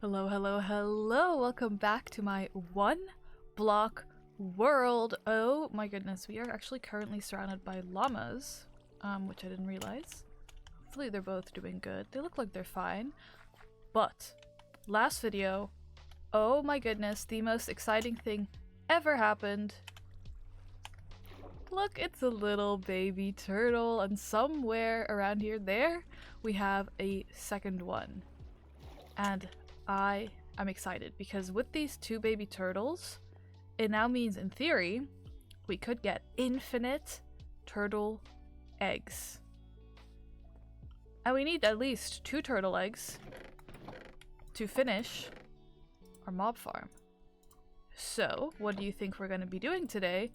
Hello, hello, hello! Welcome back to my one block world. Oh my goodness, we are actually currently surrounded by llamas, which I didn't realize. Hopefully they're both doing good. They look like they're fine. But, last video, oh my goodness, the most exciting thing ever happened. Look, it's a little baby turtle, and somewhere around here, we have a second one. And I am excited because with these two baby turtles, it now means in theory, we could get infinite turtle eggs. And we need at least 2 turtle eggs to finish our mob farm. So, what do you think we're going to be doing today?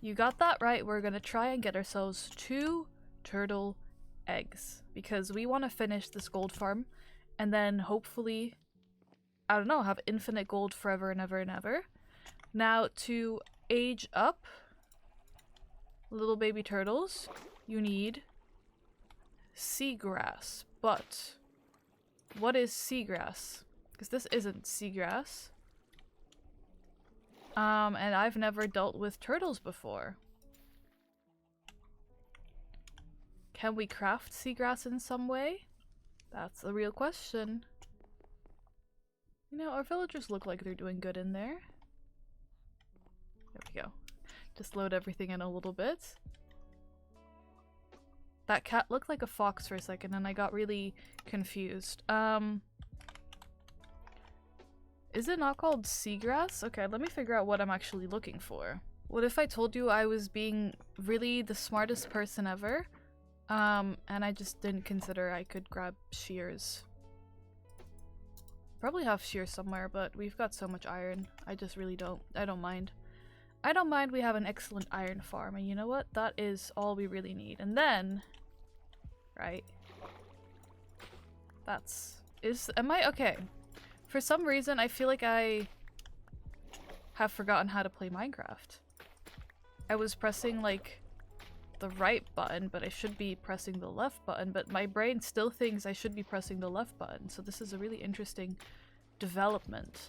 You got that right, we're going to try and get ourselves 2 turtle eggs because we want to finish this gold farm and then hopefully, I don't know, have infinite gold forever and ever and ever. Now, to age up little baby turtles, you need seagrass. But what is seagrass? Because this isn't seagrass. And I've never dealt with turtles before. Can we craft seagrass in some way? That's the real question. You know, our villagers look like they're doing good in there. There we go. Just load everything in a little bit. That cat looked like a fox for a second and I got really confused. Is it not called seagrass? Okay, let me figure out what I'm actually looking for. What if I told you I was being really the smartest person ever? And I just didn't consider I could grab shears. Probably have shears somewhere, but we've got so much iron. I just really don't. I don't mind. I don't mind we have an excellent iron farm, and you know what? That is all we really need. And then, right? Am I okay? For some reason, I feel like I have forgotten how to play Minecraft. I was pressing like the right button, but I should be pressing the left button, but my brain still thinks I should be pressing the left button, so this is a really interesting development.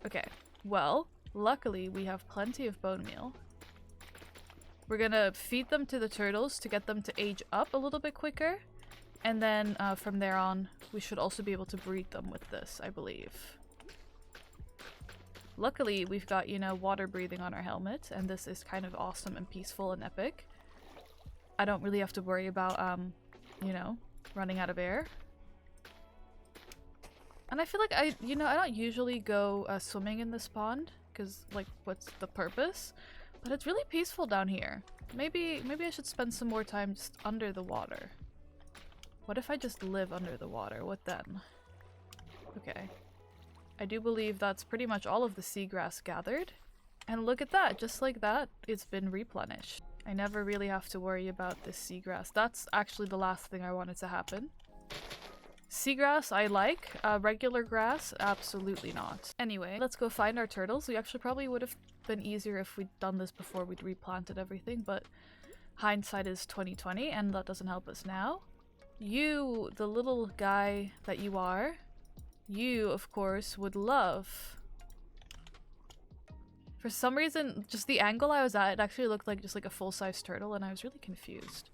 Okay, well, luckily we have plenty of bone meal. We're gonna feed them to the turtles to get them to age up a little bit quicker, and then from there on, we should also be able to breed them with this, I believe. Luckily, we've got, you know, water breathing on our helmet, and this is kind of awesome and peaceful and epic. I don't really have to worry about, you know, running out of air. And I feel like I don't usually go swimming in this pond, because, like, what's the purpose? But it's really peaceful down here. Maybe I should spend some more time just under the water. What if I just live under the water? What then? Okay. I do believe that's pretty much all of the seagrass gathered. And look at that, just like that, it's been replenished. I never really have to worry about this seagrass. That's actually the last thing I wanted to happen. Seagrass I like, regular grass, absolutely not. Anyway, let's go find our turtles. We actually probably would have been easier if we'd done this before we'd replanted everything, but hindsight is 2020 and that doesn't help us now. You, the little guy that you are, you, of course, would love. For some reason, just the angle I was at, it actually looked like just like a full-size turtle, and I was really confused.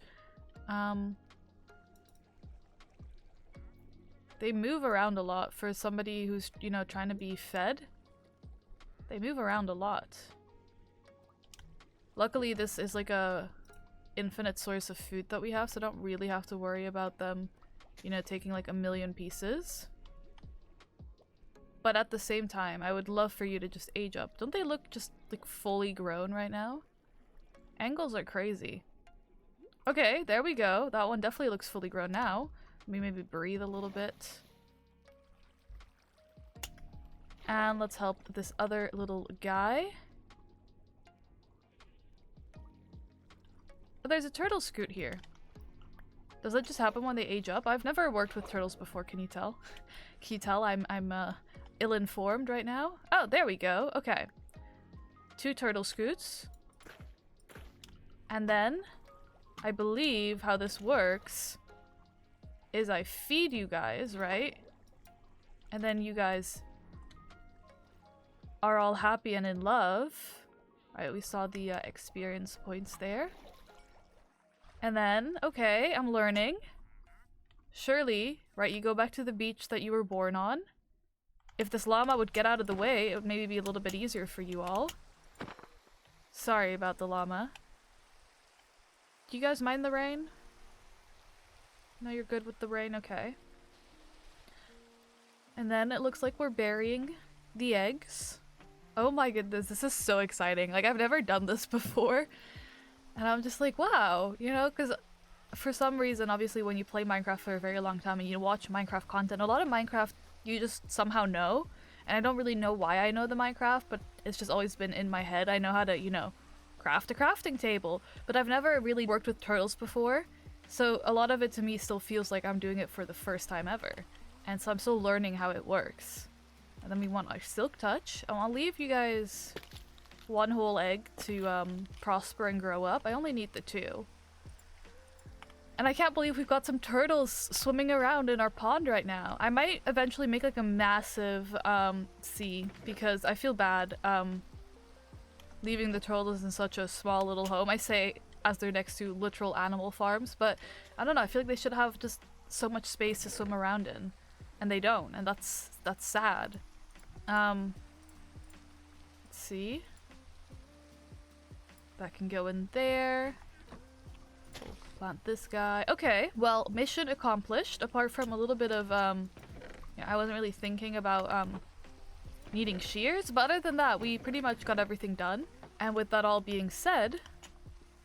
They move around a lot for somebody who's, you know, trying to be fed. They move around a lot. Luckily, this is like a infinite source of food that we have, so I don't really have to worry about them, you know, taking like a million pieces. But at the same time, I would love for you to just age up. Don't they look just like fully grown right now? Angles are crazy. Okay, there we go. That one definitely looks fully grown now. Let me maybe breathe a little bit. And let's help this other little guy. Oh, there's a turtle scoot here. Does that just happen when they age up? I've never worked with turtles before, can you tell? Can you tell I'm ill-informed right now? Oh, there we go. Okay. 2 turtle scoots. And then, I believe how this works is I feed you guys, right? And then you guys are all happy and in love. Alright, we saw the experience points there. And then, okay, I'm learning. Surely, right, you go back to the beach that you were born on. If this llama would get out of the way, it would maybe be a little bit easier for you all. Sorry about the llama. Do you guys mind the rain? No, you're good with the rain? Okay. And then it looks like we're burying the eggs. Oh my goodness, this is so exciting. Like, I've never done this before. And I'm just like, wow, you know, because for some reason, obviously, when you play Minecraft for a very long time and you watch Minecraft content, a lot of Minecraft you just somehow know. And I don't really know why I know the Minecraft, but it's just always been in my head. I know how to, you know, craft a crafting table. But I've never really worked with turtles before. So a lot of it to me still feels like I'm doing it for the first time ever. And so I'm still learning how it works. And then we want our silk touch. And I'll leave you guys one whole egg to prosper and grow up. I only need the 2. And I can't believe we've got some turtles swimming around in our pond right now. I might eventually make like a massive sea because I feel bad leaving the turtles in such a small little home. I say as they're next to literal animal farms, but I don't know, I feel like they should have just so much space to swim around in. And they don't, and that's sad. Let's see. That can go in there. We'll plant this guy. Okay, well, mission accomplished, apart from a little bit of, yeah, I wasn't really thinking about, needing shears, but other than that, we pretty much got everything done. And with that all being said,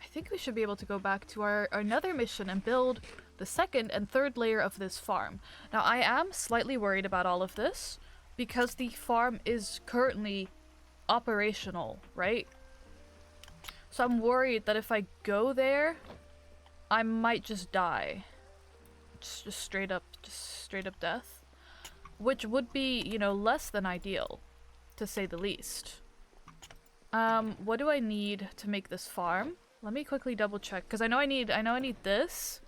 I think we should be able to go back to our another mission and build the 2nd and 3rd layer of this farm. Now, I am slightly worried about all of this because the farm is currently operational, right? So I'm worried that if I go there, I might just die. Just straight up death. Which would be, you know, less than ideal, to say the least. What do I need to make this farm? Let me quickly double check, because I know I need this.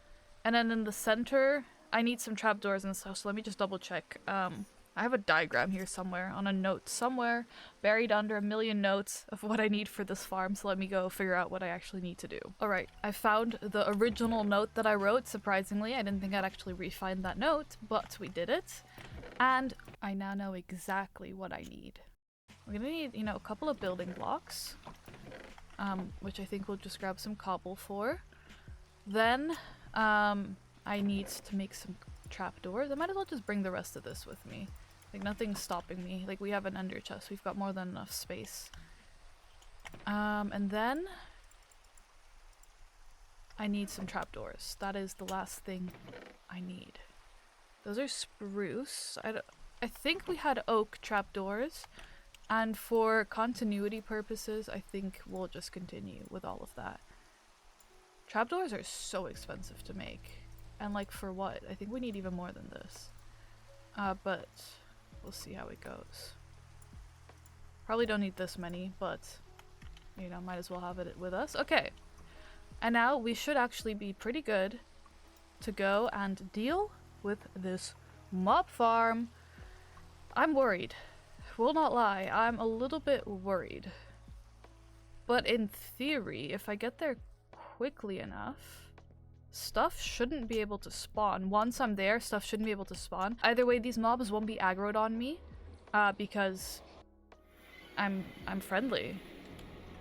And then in the center, I need some trapdoors and stuff, so let me just double check. I have a diagram here somewhere, on a note somewhere, buried under a million notes of what I need for this farm, so let me go figure out what I actually need to do. Alright, I found the original note that I wrote, surprisingly. I didn't think I'd actually re-find that note, but we did it. And I now know exactly what I need. We're gonna need, you know, a couple of building blocks, which I think we'll just grab some cobble for. Then, I need to make some trapdoors. I might as well just bring the rest of this with me. Like, nothing's stopping me. Like, we have an ender chest. We've got more than enough space. And then I need some trapdoors. That is the last thing I need. Those are spruce. I think we had oak trapdoors. And for continuity purposes, I think we'll just continue with all of that. Trapdoors are so expensive to make. And like, for what? I think we need even more than this. But we'll see how it goes. Probably don't need this many, but you know, might as well have it with us. Okay. And now we should actually be pretty good to go and deal with this mob farm. I'm worried. Will not lie, I'm a little bit worried. But in theory, if I get there quickly enough, stuff shouldn't be able to spawn. Once I'm there, stuff shouldn't be able to spawn. Either way, these mobs won't be aggroed on me, because I'm friendly.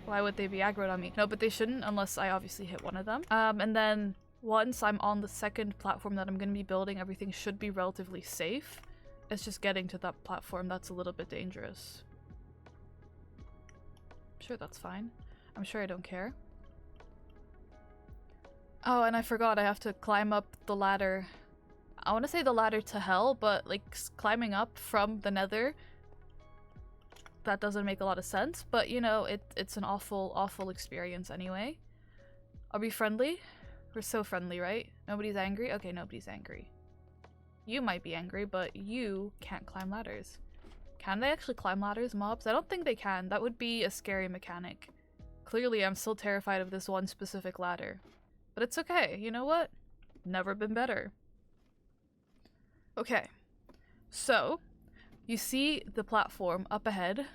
Why would they be aggroed on me? No, but they shouldn't unless I obviously hit one of them. And then once I'm on the 2nd platform that I'm going to be building, everything should be relatively safe. It's just getting to that platform that's a little bit dangerous. I'm sure that's fine. I'm sure I don't care. Oh, and I forgot I have to climb up the ladder. I want to say the ladder to hell, but like climbing up from the nether, that doesn't make a lot of sense. But you know, it's an awful experience anyway. Are we friendly? We're so friendly, right? Nobody's angry? Okay, nobody's angry. You might be angry, but you can't climb ladders. Can they actually climb ladders, mobs? I don't think they can. That would be a scary mechanic. Clearly, I'm still terrified of this one specific ladder. But it's okay. You know what? Never been better. Okay. So, You see the platform up ahead,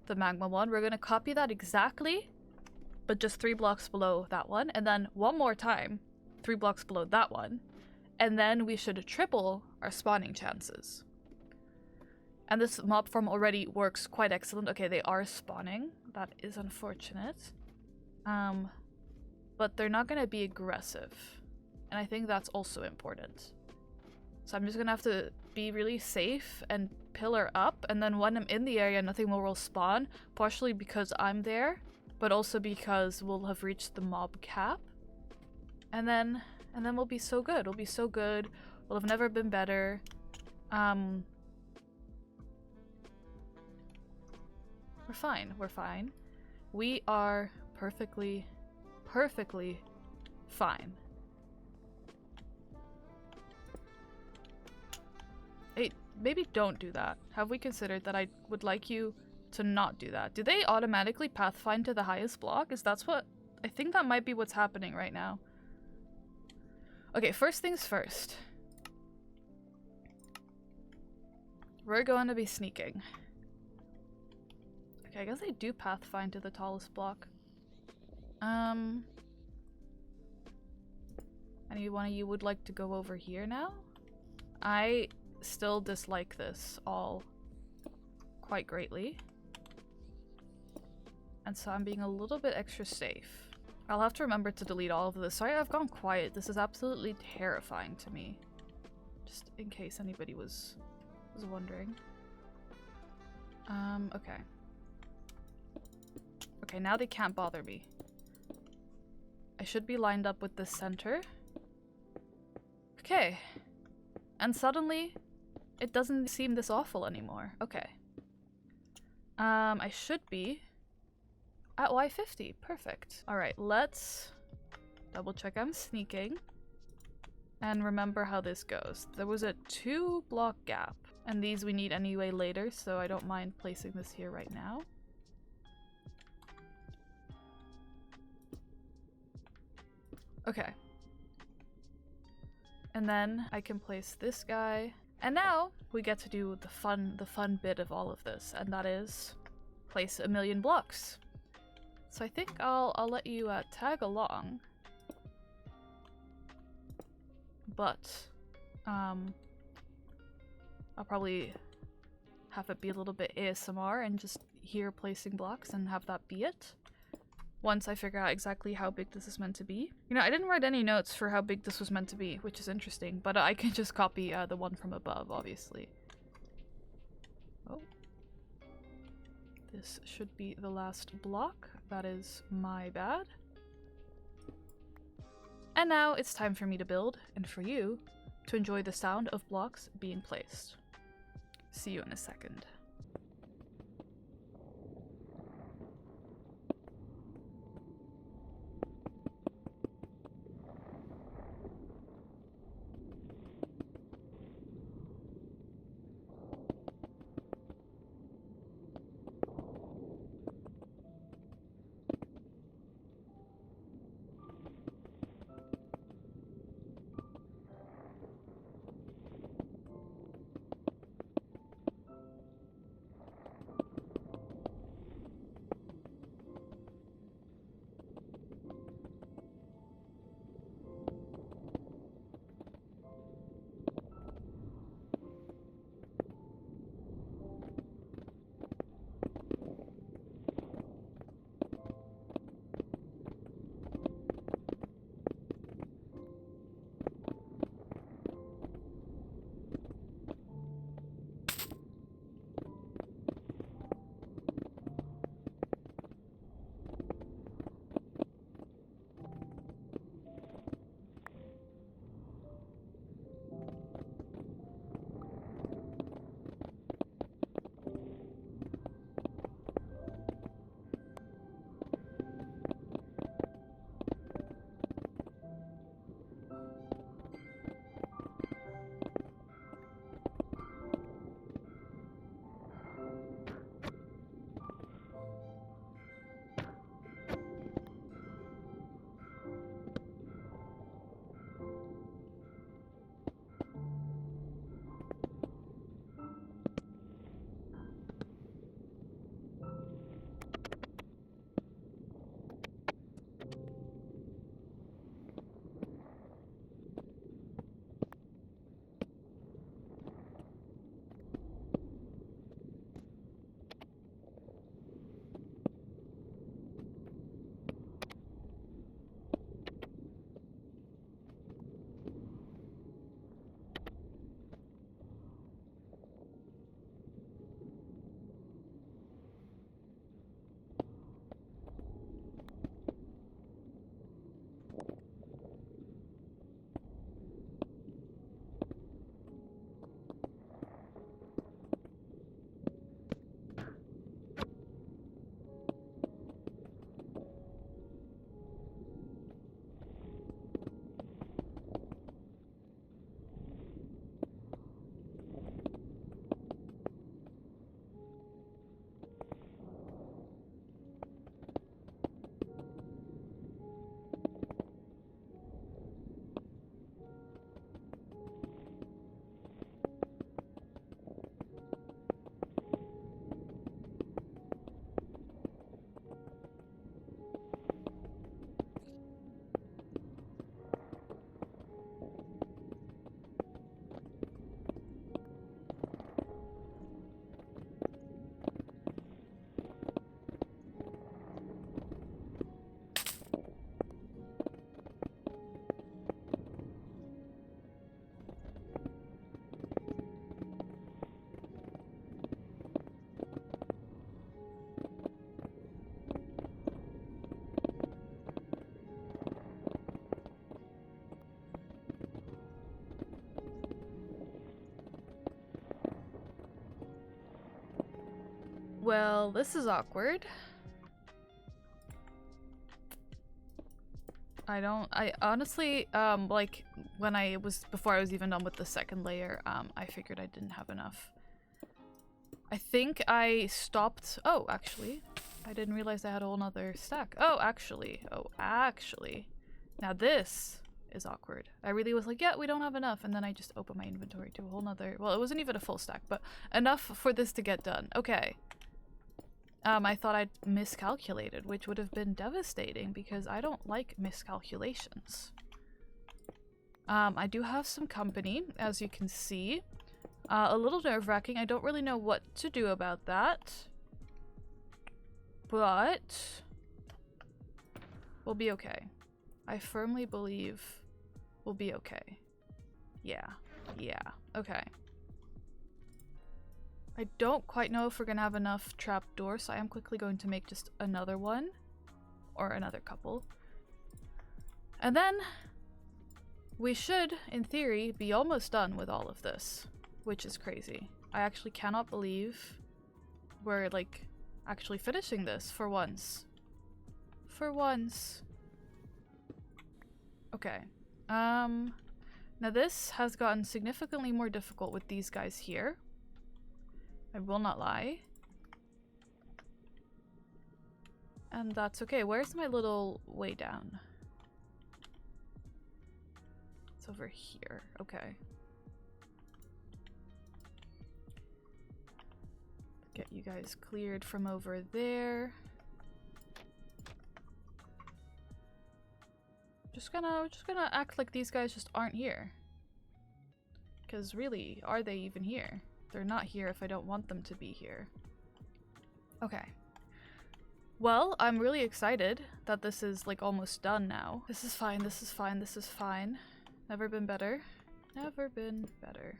the magma one. We're gonna copy that exactly, but just 3 blocks below that one, and then one more time, 3 blocks below that one, and then we should triple our spawning chances. And this mob farm already works quite excellent. Okay, they are spawning. That is unfortunate. But they're not gonna be aggressive. And I think that's also important. So I'm just gonna have to be really safe and pillar up, and then when I'm in the area, nothing more will spawn, partially because I'm there, but also because we'll have reached the mob cap. And then we'll be so good. We'll be so good. We'll have never been better. We're fine. We're fine. We are perfectly fine. Hey, maybe don't do that. Have we considered that I would like you to not do that? Do they automatically pathfind to the highest block? Is that's what... I think that might be what's happening right now. Okay, first things first. We're going to be sneaking. Okay, I guess they do pathfind to the tallest block. Any one of you would like to go over here now? I still dislike this all quite greatly. And so I'm being a little bit extra safe. I'll have to remember to delete all of this. Sorry I've gone quiet. This is absolutely terrifying to me. Just in case anybody was wondering. Okay. Okay, now they can't bother me. I should be lined up with the center. Okay. And suddenly, it doesn't seem this awful anymore. Okay. I should be at Y50. Perfect. Alright, let's double check I'm sneaking. And remember how this goes. There was a 2-block gap. And these we need anyway later, so I don't mind placing this here right now. Okay. And then I can place this guy. And now we get to do the fun bit of all of this, and that is place 1,000,000 blocks. So I think I'll let you tag along. But I'll probably have it be a little bit ASMR and just hear placing blocks and have that be it. Once I figure out exactly how big this is meant to be. You know, I didn't write any notes for how big this was meant to be, which is interesting, but I can just copy the one from above, obviously. Oh. This should be the last block. That is my bad. And now it's time for me to build, and for you to enjoy the sound of blocks being placed. See you in a second. Well, this is awkward. I honestly, like, before I was even done with the second layer, I figured I didn't have enough. I think I stopped, oh, actually, I didn't realize I had a whole nother stack. Oh, actually, now this is awkward. I really was like, yeah, we don't have enough, and then I just opened my inventory to a whole nother, well, it wasn't even a full stack, but enough for this to get done. Okay. I thought I'd miscalculated, which would have been devastating because I don't like miscalculations. I do have some company, as you can see. A little nerve-wracking. I don't really know what to do about that. But we'll be okay. I firmly believe we'll be okay. Yeah. Okay. I don't quite know if we're gonna have enough trapdoors, so I am quickly going to make just another one. Or another couple. And then we should, in theory, be almost done with all of this. Which is crazy. I actually cannot believe we're, like, actually finishing this for once. For once. Okay. Now this has gotten significantly more difficult with these guys here. I will not lie. And that's okay. Where's my little way down? It's over here. Okay. Get you guys cleared from over there. Just gonna act like these guys just aren't here. Because really, are they even here? They're not here if I don't want them to be here. Okay. Well, I'm really excited that this is like almost done now. This is fine, this is fine, this is fine. Never been better. Never been better.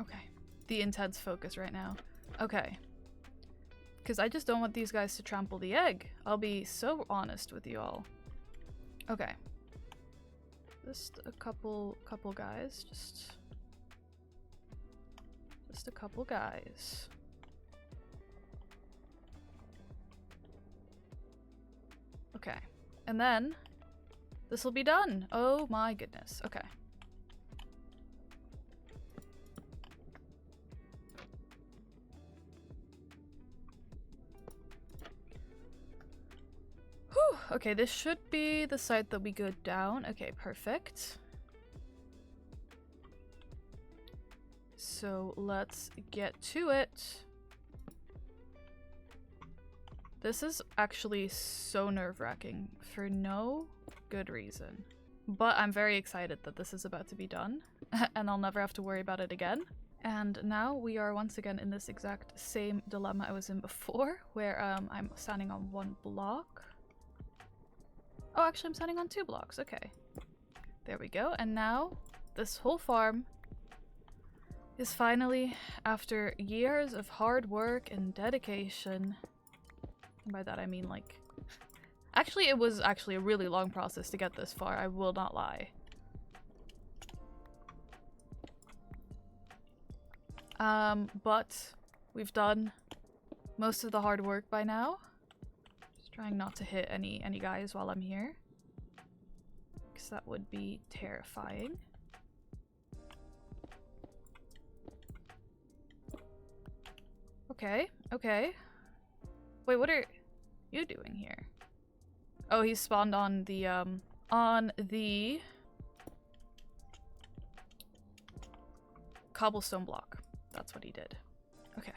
Okay. The intense focus right now. Okay. Because I just don't want these guys to trample the egg. I'll be so honest with you all. Okay. Just a couple guys. Just a couple guys. Okay. And then this will be done. Oh my goodness. Okay. Okay, this should be the site that we go down. Okay, perfect. So let's get to it. This is actually so nerve-wracking for no good reason. But I'm very excited that this is about to be done and I'll never have to worry about it again. And now we are once again in this exact same dilemma I was in before, where I'm standing on one block. Oh, actually I'm standing on 2 blocks, okay. There we go, and now this whole farm is finally, after years of hard work and dedication, and by that I mean like... Actually, it was actually a really long process to get this far, I will not lie. But we've done most of the hard work by now. Trying not to hit any guys while I'm here, because that would be terrifying. Okay, okay. Wait, what are you doing here? Oh, he spawned on the cobblestone block. That's what he did. Okay.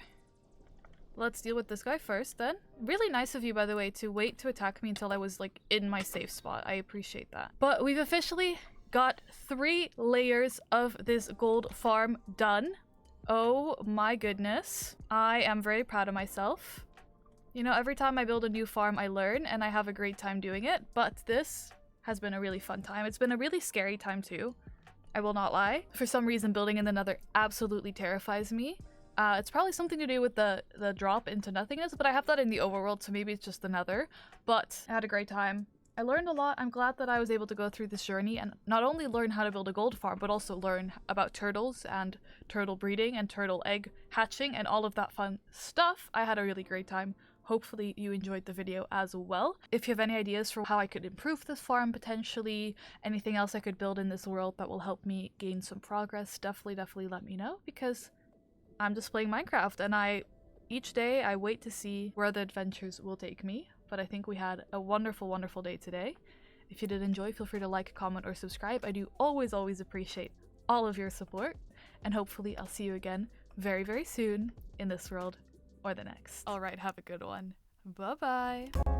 Let's deal with this guy first, then. Really nice of you, by the way, to wait to attack me until I was, like, in my safe spot. I appreciate that. But we've officially got 3 layers of this gold farm done. Oh my goodness. I am very proud of myself. You know, every time I build a new farm, I learn, and I have a great time doing it. But this has been a really fun time. It's been a really scary time, too. I will not lie. For some reason, building in the Nether absolutely terrifies me. It's probably something to do with the drop into nothingness, but I have that in the overworld, so maybe it's just the nether. But I had a great time. I learned a lot. I'm glad that I was able to go through this journey and not only learn how to build a gold farm, but also learn about turtles and turtle breeding and turtle egg hatching and all of that fun stuff. I had a really great time. Hopefully you enjoyed the video as well. If you have any ideas for how I could improve this farm potentially, anything else I could build in this world that will help me gain some progress, definitely let me know, because I'm just playing Minecraft and each day I wait to see where the adventures will take me. But I think we had a wonderful day today. If you did enjoy, feel free to like, comment, or subscribe. I do always appreciate all of your support, and hopefully I'll see you again very soon in this world or the next. Alright, have a good one. Bye bye!